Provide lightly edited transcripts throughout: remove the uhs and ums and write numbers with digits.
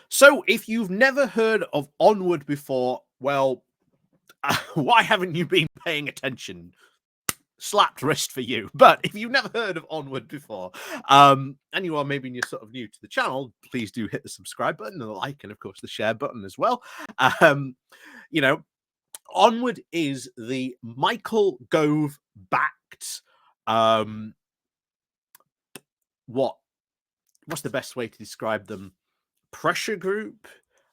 So, if you've never heard of Onward before, well, why haven't you been paying attention? Slapped wrist for you. But if you've never heard of Onward before, and you are maybe you're sort of new to the channel, please do hit the subscribe button and the like, and of course the share button as well. Um, you know, Onward is the Michael Gove backed. Um, what's the best way to describe them? Pressure group,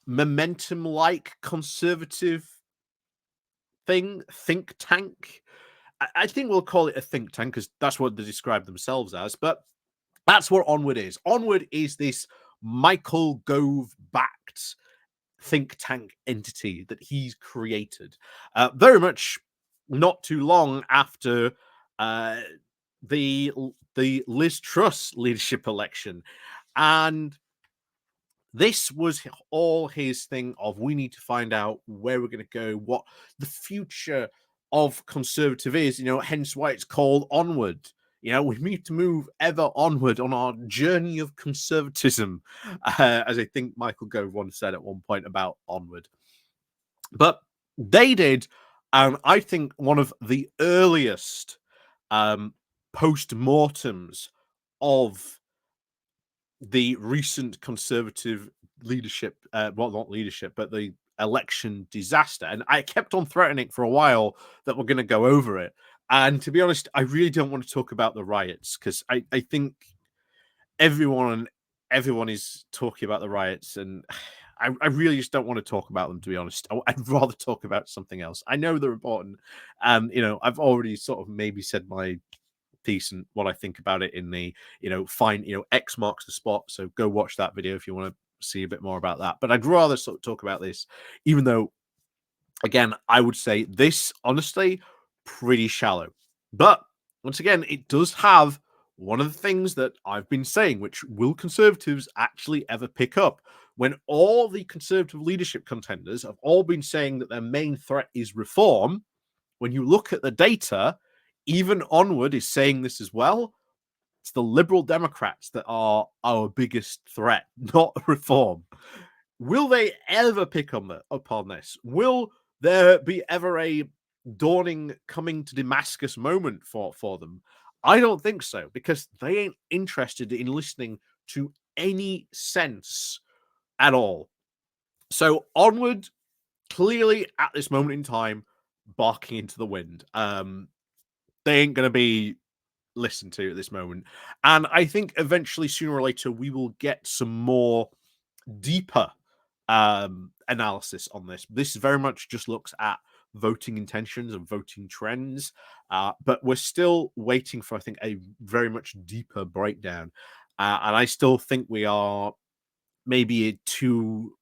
momentum like conservative think tank. I think we'll call it a think tank because that's what they describe themselves as. But that's what Onward is. Onward is this Michael Gove backed think tank entity that he's created. Very much not too long after uh, the Liz Truss leadership election, and this was all his thing of we need to find out where we're going to go, what the future of conservative is, hence why it's called Onward. We need to move ever onward on our journey of conservatism, as I think Michael Gove once said at one point about Onward. But they did, I think, one of the earliest post-mortems of the recent conservative leadership, well, not leadership, but the election disaster. And I kept on threatening for a while that we're going to go over it. And to be honest, I really don't want to talk about the riots because I think everyone is talking about the riots, and I really just don't want to talk about them, to be honest. I'd rather talk about something else. I know they're important. I've already sort of maybe said my piece and what I think about it in the, X marks the spot. So go watch that video if you want to see a bit more about that. But I'd rather sort of talk about this, even though, again, I would say this, honestly, pretty shallow. But once again, it does have one of the things that I've been saying, which will conservatives actually ever pick up? When all the conservative leadership contenders have all been saying that their main threat is reform, when you look at the data, even Onward is saying this as well. It's the Liberal Democrats that are our biggest threat, not reform. Will they ever pick up on this? Will there be ever a dawning coming to Damascus moment for them? I don't think so, because they ain't interested in listening to any sense at all. So Onward, clearly at this moment in time, barking into the wind. They ain't going to be listened to at this moment. And I think eventually, sooner or later, we will get some more deeper analysis on this. This very much just looks at voting intentions and voting trends, but we're still waiting for, I think, a very much deeper breakdown. And I still think we are maybe two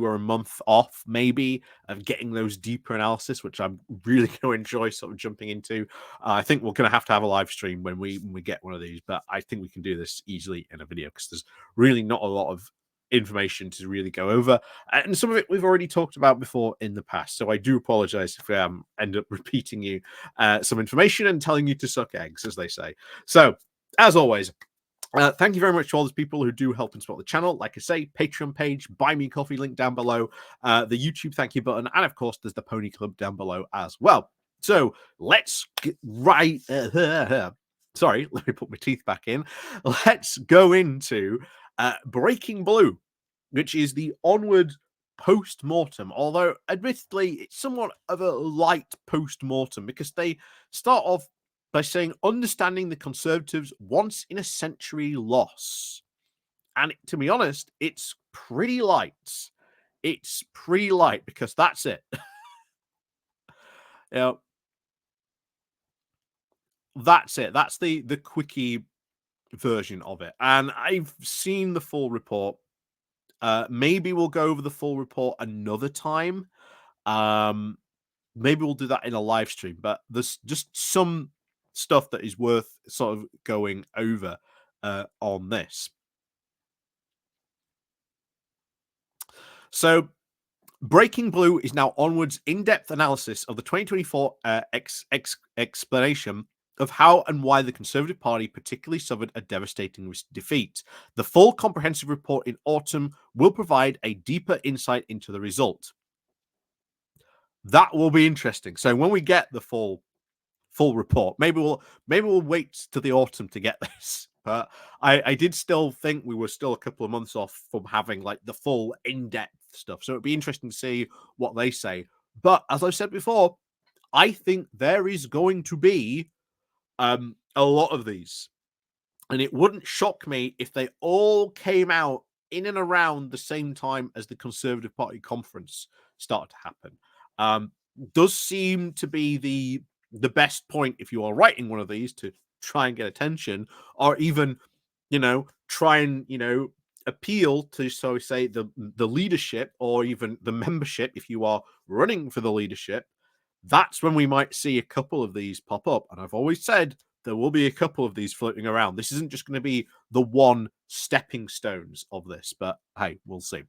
or a month off, maybe, of getting those deeper analysis, which I'm really going to enjoy sort of jumping into. I think we're going to have a live stream when we get one of these, but I think we can do this easily in a video because there's really not a lot of information to really go over, and some of it we've already talked about before in the past. So I do apologize if I end up repeating you some information and telling you to suck eggs, as they say. So as always, thank you very much to all those people who do help and support the channel. Like I say, Patreon page, buy me coffee link down below, the YouTube thank you button, and of course, there's the Pony Club down below as well. So let's get right. Sorry, let me put my teeth back in. Let's go into Breaking Blue, which is the Onward post-mortem, although admittedly it's somewhat of a light post-mortem because they start off by saying understanding the Conservatives' once in a century loss. And to be honest, it's pretty light. It's pretty light because that's it. That's it. That's the quickie version of it. And I've seen the full report. Maybe we'll go over the full report another time. Maybe we'll do that in a live stream, but there's just some stuff that is worth sort of going over on this. So Breaking Blue is now Onward's in-depth analysis of the 2024 explanation of how and why the Conservative Party particularly suffered a devastating defeat. The full comprehensive report in autumn will provide a deeper insight into the result. That will be interesting. So when we get the full report, maybe we'll wait to the autumn to get this. But I did still think we were still a couple of months off from having like the full in-depth stuff. So it'd be interesting to see what they say. But as I've said before, I think there is going to be a lot of these. And it wouldn't shock me if they all came out in and around the same time as the Conservative Party conference started to happen. Does seem to be the best point if you are writing one of these to try and get attention, or even, try and appeal to, so we say, the leadership, or even the membership if you are running for the leadership. That's when we might see a couple of these pop up. And I've always said there will be a couple of these floating around. This isn't just going to be the one stepping stones of this, but hey, we'll see.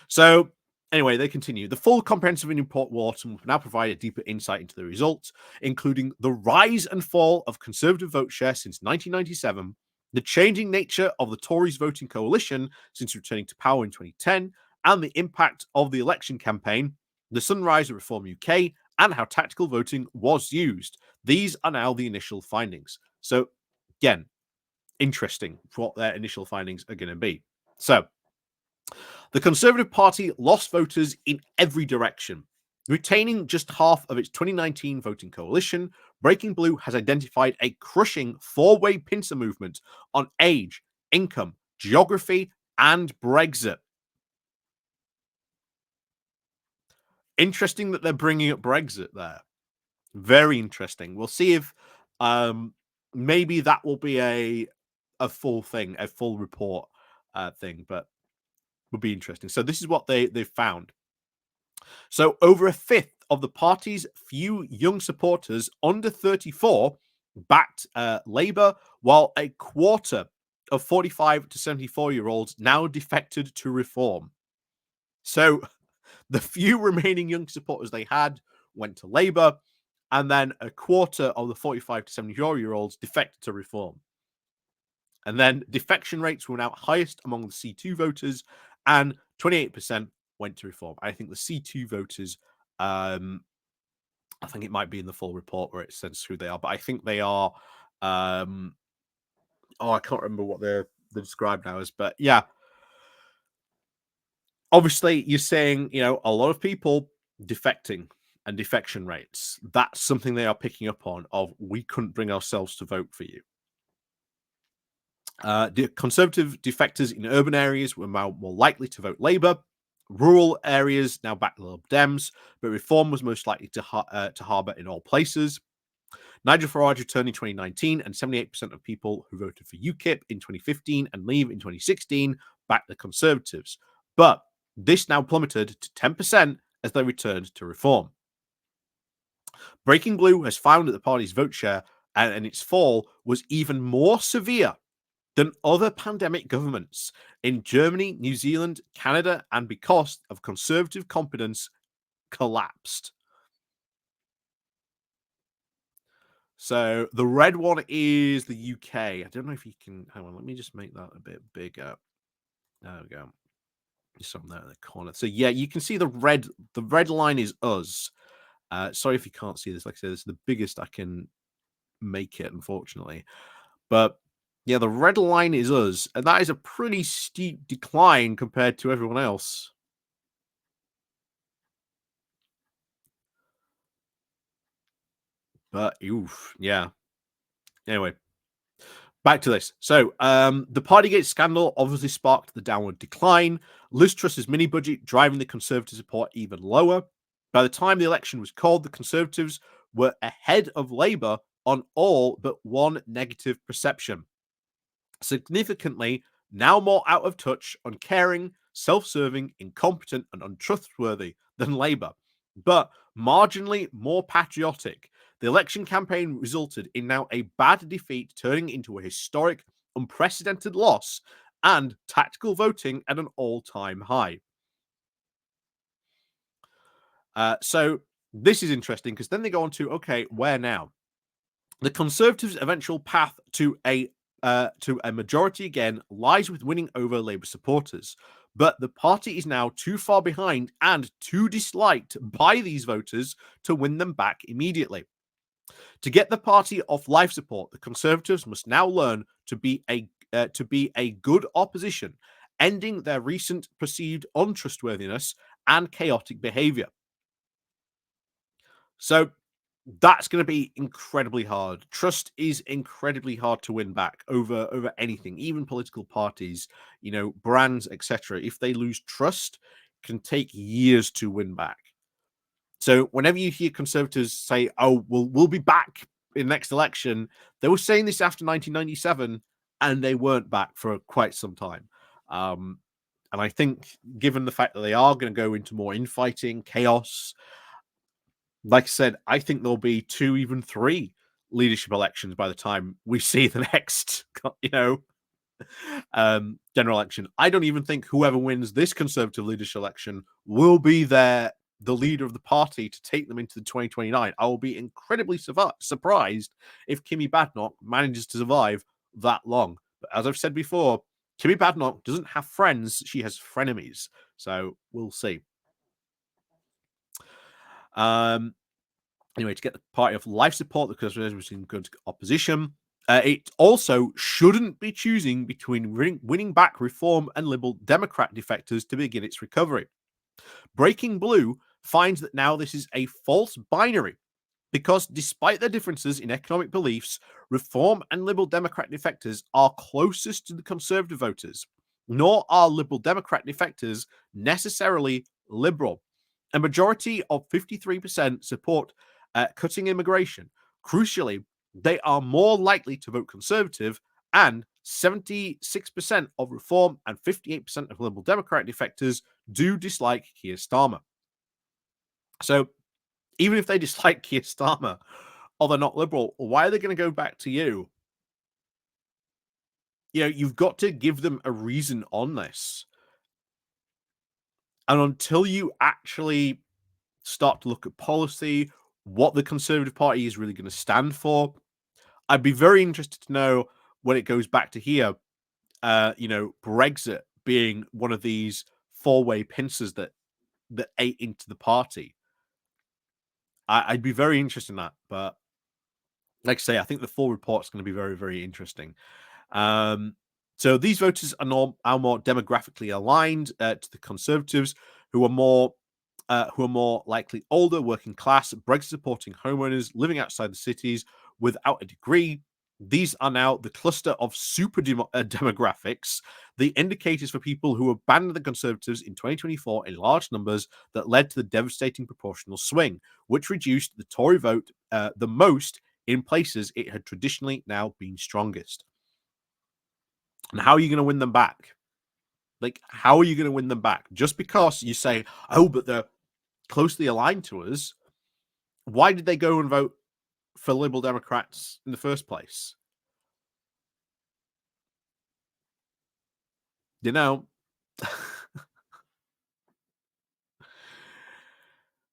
So anyway, they continue. The full comprehensive report will autumn now provide a deeper insight into the results, including the rise and fall of Conservative vote share since 1997, the changing nature of the Tories voting coalition since returning to power in 2010, and the impact of the election campaign, the Sunrise of Reform UK, and how tactical voting was used. These are now the initial findings. So, again, interesting what their initial findings are going to be. So, the Conservative Party lost voters in every direction. Retaining just half of its 2019 voting coalition, Breaking Blue has identified a crushing four-way pincer movement on age, income, geography, and Brexit. Interesting that they're bringing up Brexit there. Very interesting. We'll see if maybe that will be a full thing, a full report thing, but would be interesting. So this is what they've found. So over a fifth of the party's few young supporters under 34 backed Labour, while a quarter of 45 to 74-year-olds now defected to Reform. So the few remaining young supporters they had went to Labour, and then a quarter of the 45 to 74-year-olds defected to Reform. And then defection rates were now highest among the C2 voters, and 28% went to Reform. I think the C2 voters, I think it might be in the full report where it says who they are, but I think they are, I can't remember what they're described now as, but yeah. Obviously, you're saying, a lot of people defecting and defection rates. That's something they are picking up on, of we couldn't bring ourselves to vote for you. The Conservative defectors in urban areas were more likely to vote Labour. Rural areas now backed the Lib Dems, but Reform was most likely to harbour in all places. Nigel Farage returned in 2019, and 78% of people who voted for UKIP in 2015 and Leave in 2016 backed the Conservatives. But this now plummeted to 10% as they returned to Reform. Breaking Blue has found that the party's vote share and its fall was even more severe than other pandemic governments in Germany, New Zealand, Canada, and because of Conservative confidence collapsed. So the red one is the UK. I don't know if you can. Hang on, let me just make that a bit bigger. There we go. Just something there in the corner. So yeah, you can see the red. The red line is us. Sorry if you can't see this. Like I said, this is the biggest I can make it, unfortunately. But yeah, the red line is us, and that is a pretty steep decline compared to everyone else. But oof, yeah. Anyway, back to this. So, the Partygate scandal obviously sparked the downward decline. Liz Truss's mini budget driving the Conservative support even lower. By the time the election was called, the Conservatives were ahead of Labour on all but one negative perception. Significantly, now more out of touch, uncaring, self-serving, incompetent, and untrustworthy than Labour, but marginally more patriotic. The election campaign resulted in now a bad defeat turning into a historic, unprecedented loss, and tactical voting at an all-time high. So this is interesting because then they go on to, okay, where now? The Conservatives' eventual path to a majority again lies with winning over Labour supporters. But the party is now too far behind and too disliked by these voters to win them back immediately. To get the party off life support, the Conservatives must now learn to be a good opposition, ending their recent perceived untrustworthiness and chaotic behaviour. So that's going to be incredibly hard. Trust is incredibly hard to win back over anything, even political parties, brands, etc. If they lose trust, can take years to win back. So whenever you hear conservatives say, "Oh, we'll be back in the next election," they were saying this after 1997, and they weren't back for quite some time. Um, and I think, given the fact that they are going to go into more infighting, chaos, like I said, I think there'll be 2, even 3 leadership elections by the time we see the next, general election. I don't even think whoever wins this Conservative leadership election will be the leader of the party to take them into the 2029. I will be incredibly surprised if Kimmy Badenoch manages to survive that long. But as I've said before, Kimmy Badenoch doesn't have friends; she has frenemies. So we'll see. Um, Anyway, to get the party off life support, the Conservatives was in good opposition. It also shouldn't be choosing between winning back Reform and Liberal Democrat defectors to begin its recovery. Breaking Blue finds that now this is a false binary because despite their differences in economic beliefs, Reform and Liberal Democrat defectors are closest to the Conservative voters, nor are Liberal Democrat defectors necessarily liberal. A majority of 53% support cutting immigration. Crucially, they are more likely to vote Conservative, and 76% of Reform and 58% of Liberal Democrat defectors do dislike Keir Starmer. So even if they dislike Keir Starmer or they're not liberal, why are they going to go back to you? You've got to give them a reason on this. And until you actually start to look at policy, what the Conservative Party is really going to stand for, I'd be very interested to know when it goes back to here, Brexit being one of these four-way pincers that ate into the party. I'd be very interested in that. But like I say, I think the full report is going to be very, very interesting. So these voters are more demographically aligned to the Conservatives, who are more likely older, working class, Brexit supporting homeowners living outside the cities without a degree. These are now the cluster of super demographics, the indicators for people who abandoned the Conservatives in 2024 in large numbers that led to the devastating proportional swing, which reduced the Tory vote the most in places it had traditionally now been strongest. And how are you going to win them back? Like, how are you going to win them back? Just because you say, "Oh, but they're closely aligned to us," why did they go and vote for Liberal Democrats in the first place? You know.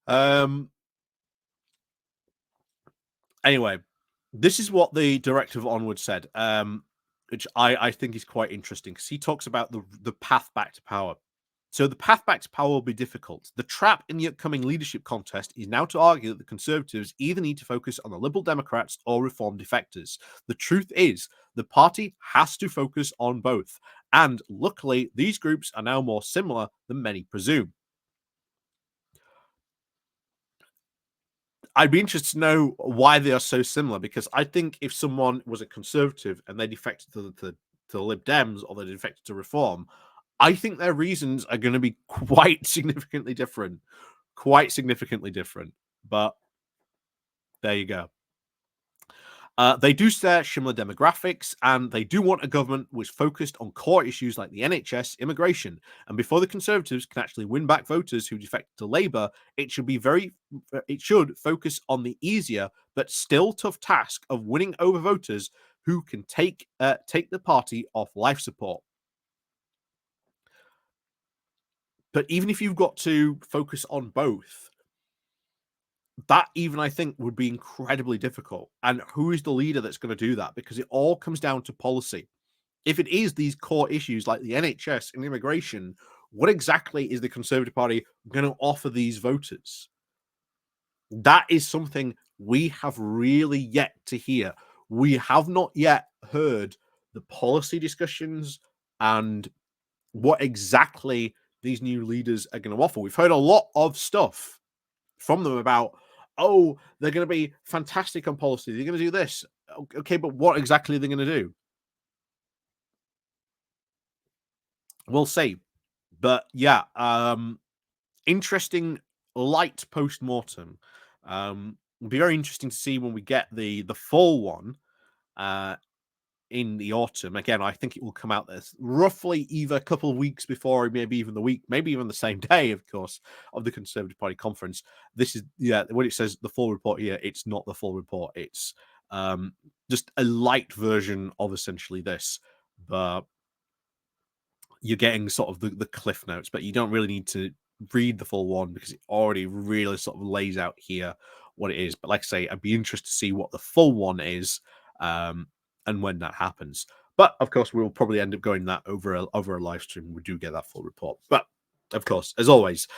um. Anyway, this is what the director of Onward said, which I think is quite interesting because he talks about the path back to power. So the path back to power will be difficult. The trap in the upcoming leadership contest is now to argue that the Conservatives either need to focus on the Liberal Democrats or Reform defectors. The truth is, the party has to focus on both. And luckily, these groups are now more similar than many presume. I'd be interested to know why they are so similar, because I think if someone was a Conservative and they defected to the Lib Dems or they defected to Reform, I think their reasons are going to be quite significantly different. Quite significantly different. But there you go. They do share similar demographics, and they do want a government which focused on core issues like the NHS, immigration. And before the Conservatives can actually win back voters who defect to Labour, it should focus on the easier but still tough task of winning over voters who can take the party off life support. But even if you've got to focus on both, that even I think would be incredibly difficult. And who is the leader that's going to do that? Because it all comes down to policy. If it is these core issues like the NHS and immigration, what exactly is the Conservative Party going to offer these voters? That is something we have really yet to hear. We have not yet heard the policy discussions and what exactly these new leaders are going to offer. We've heard a lot of stuff from them about, oh, they're going to be fantastic on policy. They're going to do this. Okay, but what exactly are they going to do? We'll see. But yeah, interesting light post mortem. It'll be very interesting to see when we get the full one uh, in the autumn. Again, I think it will come out this roughly either a couple of weeks before, or maybe even the week, maybe even the same day, of course, of the Conservative Party conference. This is when it says the full report here, it's not the full report. It's just a light version of essentially this, but you're getting sort of the cliff notes, but you don't really need to read the full one because it already really sort of lays out here what it is. But like I say, I'd be interested to see what the full one is and when that happens. But of course, we'll probably end up going that over a live stream. We do get that full report. But of course, as always,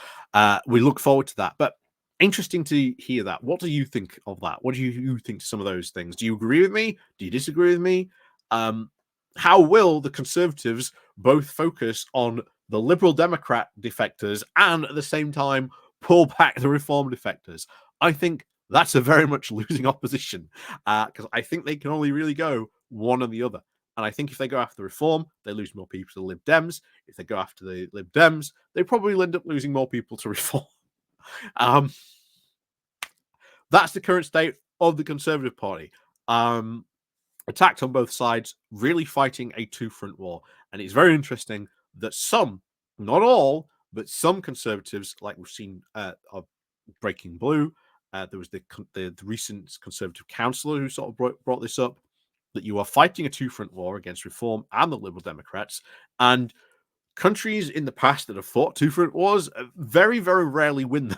we look forward to that. But interesting to hear that. What do you think of that? What do you think to some of those things? Do you agree with me? Do you disagree with me? How will the Conservatives both focus on the Liberal Democrat defectors and at the same time pull back the Reform defectors? I think that's a very much losing opposition because I think they can only really go one or the other. And I think if they go after the Reform, they lose more people to the Lib Dems. If they go after the Lib Dems, they probably end up losing more people to Reform. um, that's the current state of the Conservative Party. Attacked on both sides, really fighting a two-front war. And it's very interesting that some, not all, but some Conservatives, like we've seen of Breaking Blue, there was the recent Conservative councillor who sort of brought this up, that you are fighting a two-front war against Reform and the Liberal Democrats. And countries in the past that have fought two-front wars very, very rarely win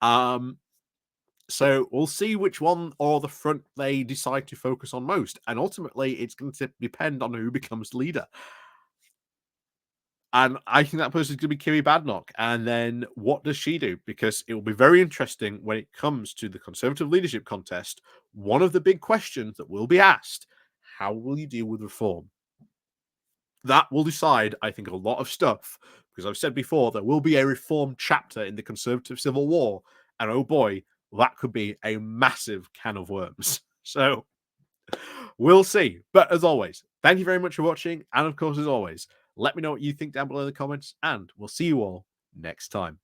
them. So we'll see which one or the front they decide to focus on most. And ultimately, it's going to depend on who becomes leader. And I think that person is going to be Kiri Badnock. And then what does she do? Because it will be very interesting when it comes to the Conservative leadership contest. One of the big questions that will be asked, how will you deal with reform? That will decide, I think, a lot of stuff. Because I've said before, there will be a reform chapter in the Conservative Civil War. And oh boy, that could be a massive can of worms. So we'll see. But as always, thank you very much for watching. And of course, as always, let me know what you think down below in the comments. And we'll see you all next time.